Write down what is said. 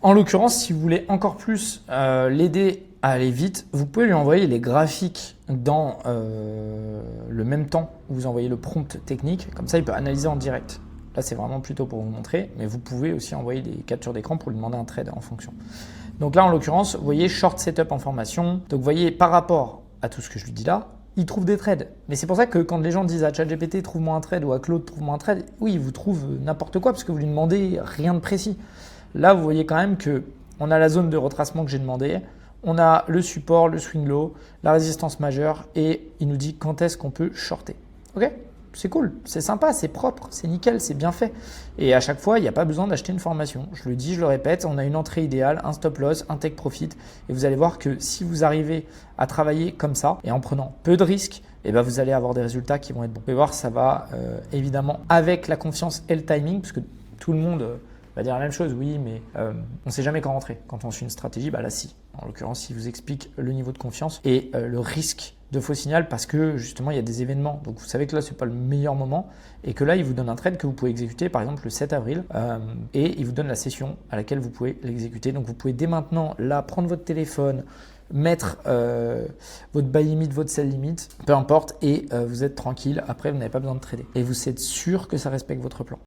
En l'occurrence, si vous voulez encore plus l'aider à aller vite, vous pouvez lui envoyer les graphiques dans le même temps où vous envoyez le prompt technique. Comme ça, il peut analyser en direct. Là, c'est vraiment plutôt pour vous montrer, mais vous pouvez aussi envoyer des captures d'écran pour lui demander un trade en fonction. Donc là, en l'occurrence, vous voyez short setup en formation. Donc vous voyez, par rapport à tout ce que je lui dis là, il trouve des trades. Mais c'est pour ça que quand les gens disent à ChatGPT trouve-moi un trade ou à Claude trouve-moi un trade, oui, il vous trouve n'importe quoi parce que vous lui demandez rien de précis. Là, vous voyez quand même qu'on a la zone de retracement que j'ai demandé, on a le support, le swing low, la résistance majeure et il nous dit quand est-ce qu'on peut shorter. Ok ? C'est cool, c'est sympa, c'est propre, c'est nickel, c'est bien fait. Et à chaque fois, il n'y a pas besoin d'acheter une formation. Je le dis, je le répète, on a une entrée idéale, un stop loss, un take profit. Et vous allez voir que si vous arrivez à travailler comme ça et en prenant peu de risques, eh ben vous allez avoir des résultats qui vont être bons. Vous pouvez voir, ça va évidemment avec la confiance et le timing, parce que tout le monde va dire la même chose, oui, mais on ne sait jamais quand rentrer. Quand on suit une stratégie, bah là si. En l'occurrence, il vous explique le niveau de confiance et le risque de faux signal parce que justement il y a des événements. Donc vous savez que là c'est pas le meilleur moment et que là il vous donne un trade que vous pouvez exécuter par exemple le 7 avril et il vous donne la session à laquelle vous pouvez l'exécuter. Donc vous pouvez dès maintenant là prendre votre téléphone, mettre votre buy limit, votre sell limit, peu importe et vous êtes tranquille. Après vous n'avez pas besoin de trader et vous êtes sûr que ça respecte votre plan.